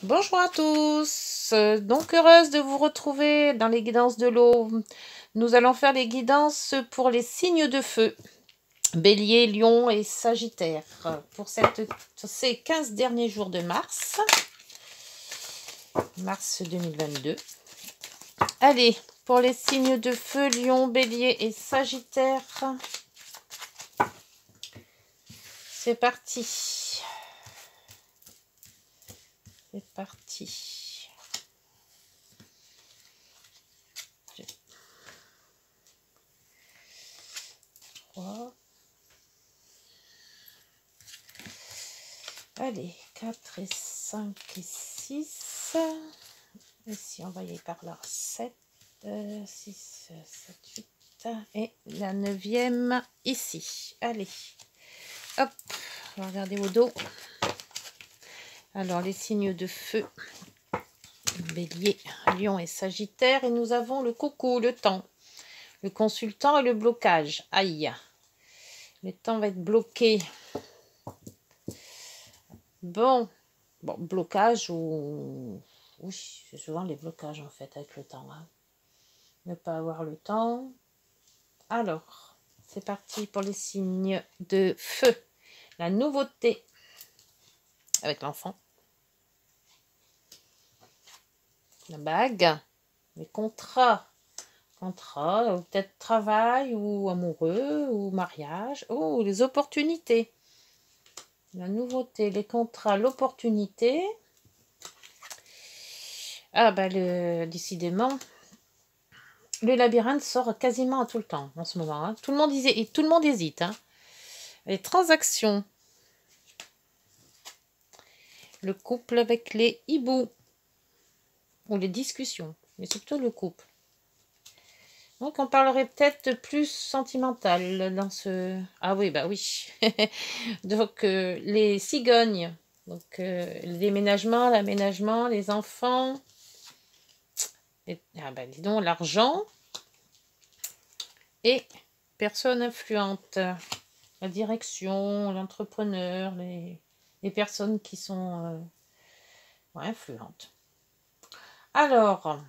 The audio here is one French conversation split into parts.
Bonjour à tous, donc heureuse de vous retrouver dans les guidances de l'eau. Nous allons faire les guidances pour les signes de feu, Bélier, Lion et Sagittaire, pour ces 15 derniers jours de mars 2022. Allez, pour les signes de feu, Lion, Bélier et Sagittaire, c'est parti. C'est parti. Allez, 4 et 5 et 6. Ici, on va y aller par là. 7, 6, 7, 8. Et la 9e ici. Allez. Hop. On va regarder au dos. Alors, les signes de feu. Bélier, Lion et Sagittaire. Et nous avons le coucou, le temps. Le consultant et le blocage. Aïe. Le temps va être bloqué. Bon, blocage ou... Oui, c'est souvent les blocages en fait avec le temps. Hein. Ne pas avoir le temps. Alors, c'est parti pour les signes de feu. La nouveauté avec l'enfant. La bague. Les contrats. Contrat, peut-être travail ou amoureux ou mariage. Oh, les opportunités. La nouveauté, les contrats, l'opportunité. Ah décidément, le labyrinthe sort quasiment à tout le temps en ce moment. Hein. Tout le monde hésite. Hein. Les transactions. Le couple avec les hiboux. Ou les discussions. Mais surtout le couple. Donc on parlerait peut-être plus sentimental dans ce... Ah oui, bah oui. Donc les cigognes. Donc le déménagement, l'aménagement, les enfants. Dis donc, l'argent. Et personnes influentes. La direction, l'entrepreneur, les personnes qui sont influentes. Alors,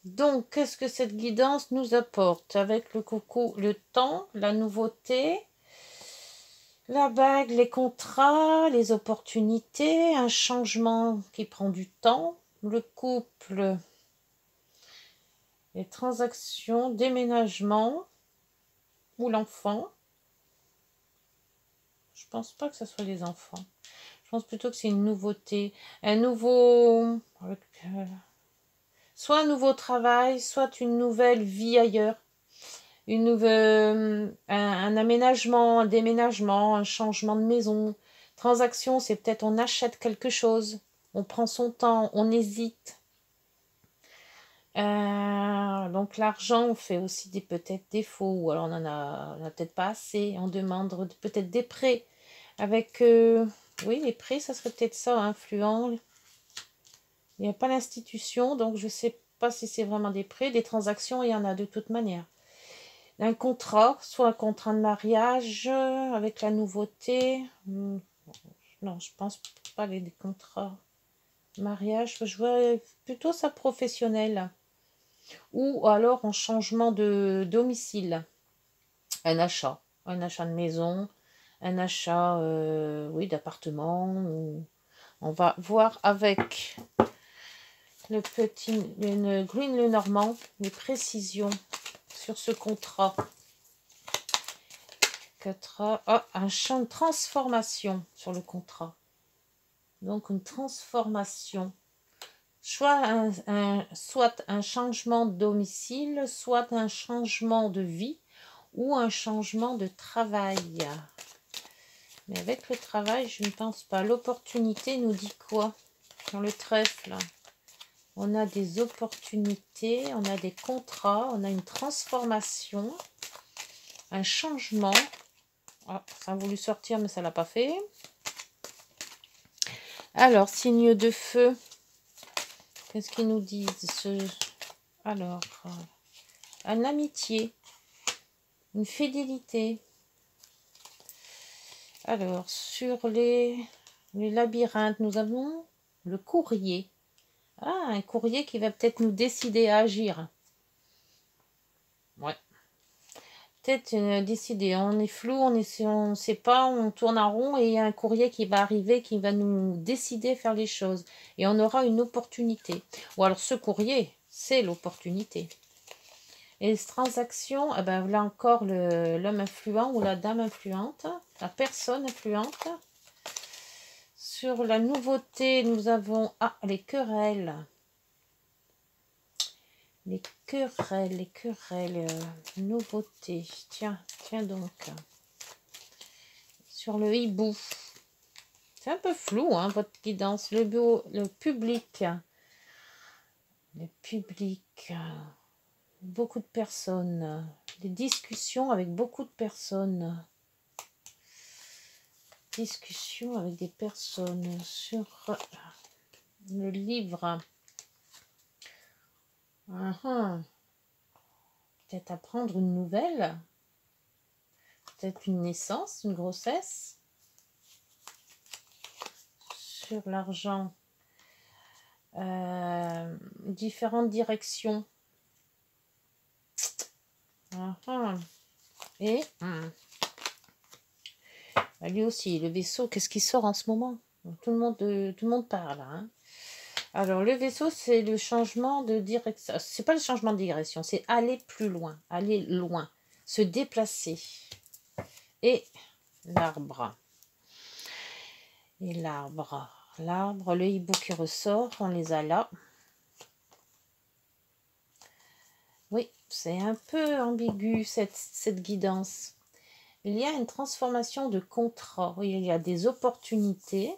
donc, qu'est-ce que cette guidance nous apporte? Avec le coucou, le temps, la nouveauté, la bague, les contrats, les opportunités, un changement qui prend du temps, le couple, les transactions, déménagement ou l'enfant. Je pense pas que ce soit les enfants. Je pense plutôt que c'est une nouveauté. Un nouveau... soit un nouveau travail, soit une nouvelle vie ailleurs. Un aménagement, un déménagement, un changement de maison. Transaction, c'est peut-être on achète quelque chose. On prend son temps, on hésite. Donc l'argent, on fait aussi peut-être défauts. Ou alors on a peut-être pas assez. On demande peut-être des prêts. Avec... oui, les prêts, ça serait peut-être ça, influent. Il n'y a pas l'institution, donc je ne sais pas si c'est vraiment des prêts. Des transactions, il y en a de toute manière. Un contrat, soit un contrat de mariage avec la nouveauté. Non, je pense pas les contrats de mariage. Je vois plutôt ça professionnel. Ou alors en changement de domicile. Un achat de maison, un achat oui, d'appartement. On va voir avec le Green le Normand, les précisions sur ce contrat. 4A. Oh, un champ de transformation sur le contrat. Donc une transformation. Soit un changement de domicile, soit un changement de vie ou un changement de travail. Mais avec le travail, je ne pense pas. L'opportunité nous dit quoi? Dans le trèfle, on a des opportunités, on a des contrats, on a une transformation, un changement. Ah, ça a voulu sortir, mais ça ne l'a pas fait. Alors, signe de feu. Qu'est-ce qu'ils nous disent? Alors, une amitié, une fidélité. Alors, sur les labyrinthes, nous avons le courrier. Ah, un courrier qui va peut-être nous décider à agir. Ouais. Peut-être décider. On est flou, on ne sait pas, on tourne en rond et il y a un courrier qui va arriver qui va nous décider à faire les choses. Et on aura une opportunité. Ou alors ce courrier, c'est l'opportunité. Et les transactions, eh ben, là encore l'homme influent ou la dame influente, la personne influente. Sur la nouveauté, nous avons les querelles. Les querelles, nouveauté. Tiens donc. Sur le hibou. C'est un peu flou, hein, votre guidance. Le public. Le public. Beaucoup de personnes. Des discussions avec beaucoup de personnes. Discussions avec des personnes sur le livre. Peut-être apprendre une nouvelle. Peut-être une naissance, une grossesse. Sur l'argent. Différentes directions. Et lui aussi, le vaisseau, qu'est-ce qui sort en ce moment? Tout le monde parle. Hein. Alors, le vaisseau, c'est le changement de direction. C'est pas le changement de direction, c'est aller plus loin, aller loin, se déplacer. Et l'arbre. Et l'arbre. L'arbre, le hibou qui ressort, on les a là. Oui, c'est un peu ambigu cette guidance. Il y a une transformation de contrat. Oui, il y a des opportunités.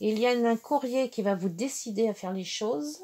Il y a un courrier qui va vous décider à faire les choses.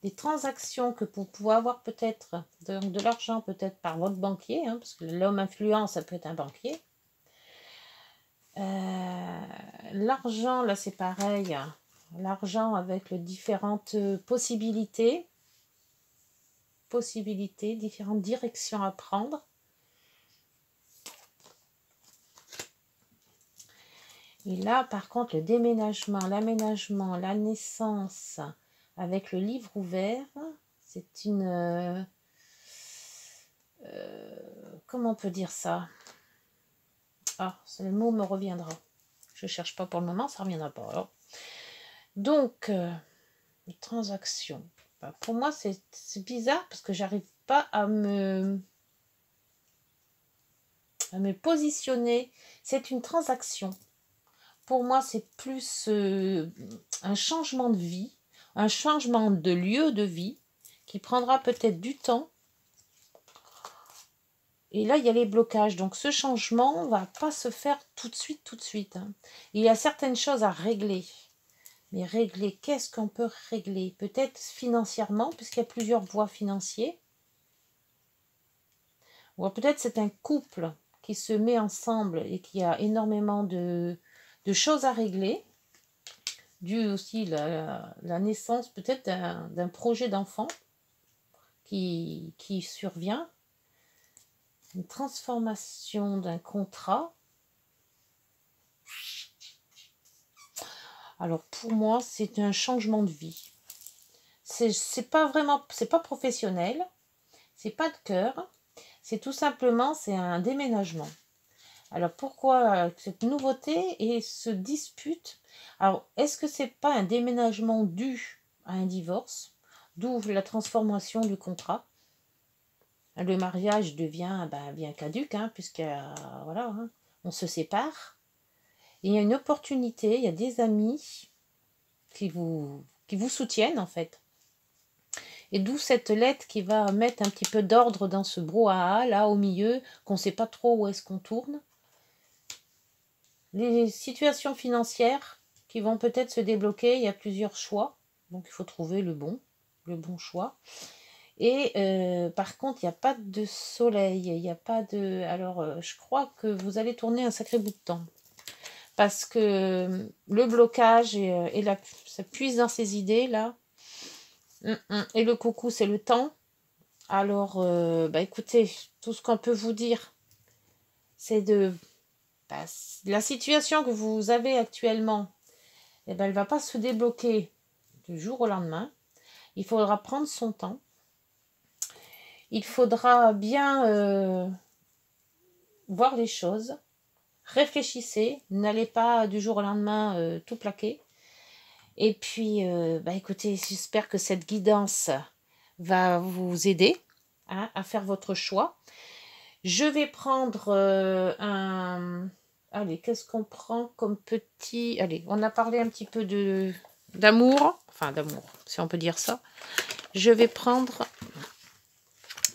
Des transactions que vous pouvez avoir peut-être, de l'argent peut-être par votre banquier, hein, parce que l'homme influent, ça peut être un banquier. L'argent, là c'est pareil. L'argent avec les différentes possibilités, différentes directions à prendre. Et là, par contre, le déménagement, l'aménagement, la naissance, avec le livre ouvert, c'est une... comment on peut dire ça? Ah, le mot me reviendra. Je ne cherche pas pour le moment, ça ne reviendra pas. Alors. Donc, transaction. Bah, pour moi, c'est bizarre parce que j'arrive pas à me positionner. C'est une transaction. Pour moi, c'est plus un changement de vie, un changement de lieu de vie qui prendra peut-être du temps. Et là, il y a les blocages. Donc, ce changement ne va pas se faire tout de suite. Hein. Il y a certaines choses à régler. Mais régler, qu'est-ce qu'on peut régler? Peut-être financièrement, puisqu'il y a plusieurs voies financières. Ou peut-être c'est un couple qui se met ensemble et qui a énormément de choses à régler. Dû aussi la naissance peut-être d'un projet d'enfant qui survient. Une transformation d'un contrat. Alors pour moi, c'est un changement de vie. C'est pas professionnel, c'est pas de cœur, c'est tout simplement, c'est un déménagement. Alors pourquoi cette nouveauté et ce dispute? Alors est-ce que c'est pas un déménagement dû à un divorce, d'où la transformation du contrat? Le mariage devient bien caduque, hein, puisque voilà, hein, on se sépare. Et il y a une opportunité, il y a des amis qui vous soutiennent en fait. Et d'où cette lettre qui va mettre un petit peu d'ordre dans ce brouhaha là au milieu, qu'on ne sait pas trop où est-ce qu'on tourne. Les situations financières qui vont peut-être se débloquer, il y a plusieurs choix. Donc il faut trouver le bon choix. Et par contre, il n'y a pas de soleil, il n'y a pas de... Alors, je crois que vous allez tourner un sacré bout de temps. Parce que le blocage, ça puise dans ses idées, là. Et le coucou, c'est le temps. Alors, écoutez, tout ce qu'on peut vous dire, c'est de... la situation que vous avez actuellement, eh ben, elle ne va pas se débloquer du jour au lendemain. Il faudra prendre son temps. Il faudra bien voir les choses. Réfléchissez. N'allez pas du jour au lendemain tout plaquer. Et puis, écoutez, j'espère que cette guidance va vous aider à faire votre choix. Je vais prendre un... Allez, qu'est-ce qu'on prend comme petit... Allez, on a parlé un petit peu d'amour. Enfin, d'amour, si on peut dire ça. Je vais prendre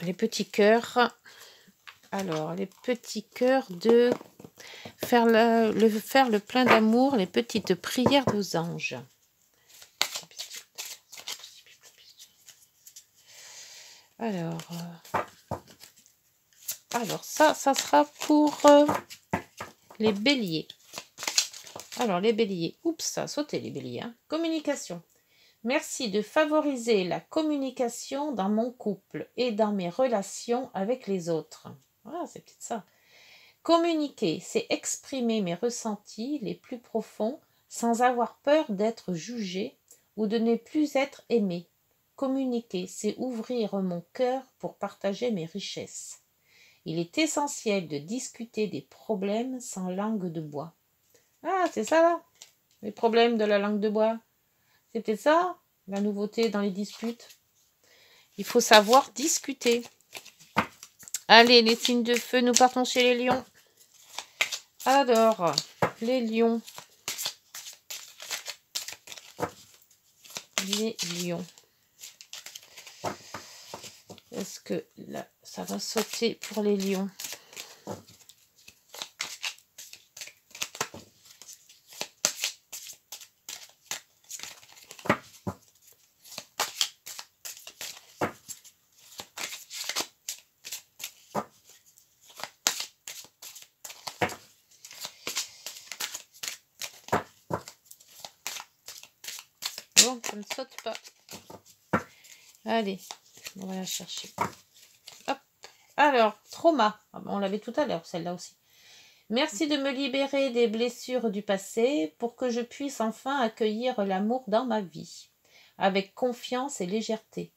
les petits cœurs. Alors, les petits cœurs de... Faire le plein d'amour, les petites prières aux anges. Alors ça sera pour les béliers. Alors, les béliers. Oups, ça a sauté les béliers. Hein. Communication. Merci de favoriser la communication dans mon couple et dans mes relations avec les autres. Voilà, c'est peut-être ça. Communiquer, c'est exprimer mes ressentis les plus profonds sans avoir peur d'être jugé ou de ne plus être aimé. Communiquer, c'est ouvrir mon cœur pour partager mes richesses. Il est essentiel de discuter des problèmes sans langue de bois. Ah, c'est ça là, les problèmes de la langue de bois. C'est peut-être ça, la nouveauté dans les disputes. Il faut savoir discuter. Allez, les signes de feu, nous partons chez les lions. Alors, les lions. Les lions. Est-ce que là, ça va sauter pour les lions? Bon, ça ne saute pas. Allez, on va la chercher. Hop. Alors, trauma. Ah ben, on l'avait tout à l'heure, celle-là aussi. Merci de me libérer des blessures du passé pour que je puisse enfin accueillir l'amour dans ma vie, avec confiance et légèreté.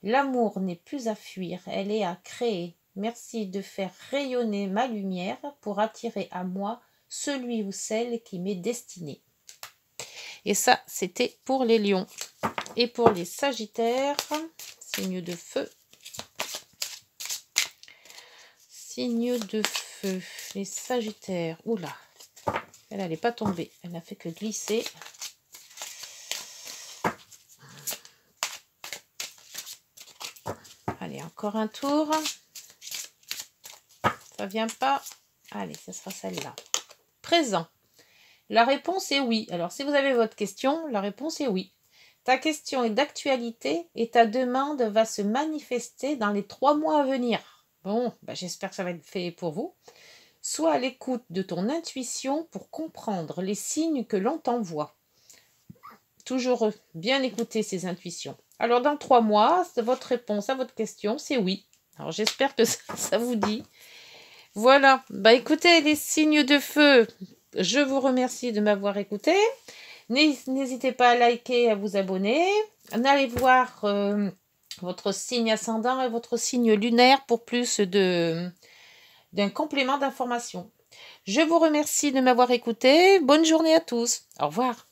L'amour n'est plus à fuir, elle est à créer. Merci de faire rayonner ma lumière pour attirer à moi celui ou celle qui m'est destiné. Et ça, c'était pour les lions. Et pour les sagittaires, signe de feu. Signe de feu. Les sagittaires. Oula. Elle n'est pas tombée. Elle n'a fait que glisser. Allez, encore un tour. Ça vient pas. Allez, ce sera celle-là. Présent. La réponse est oui. Alors, si vous avez votre question, la réponse est oui. Ta question est d'actualité et ta demande va se manifester dans les 3 mois à venir. Bon, j'espère que ça va être fait pour vous. Sois à l'écoute de ton intuition pour comprendre les signes que l'on t'envoie. Toujours bien écouter ses intuitions. Alors, dans 3 mois, votre réponse à votre question, c'est oui. Alors, j'espère que ça vous dit. Voilà. Écoutez, les signes de feu, je vous remercie de m'avoir écouté. N'hésitez pas à liker, à vous abonner. Allez voir votre signe ascendant et votre signe lunaire pour plus d'un complément d'information. Je vous remercie de m'avoir écouté. Bonne journée à tous. Au revoir.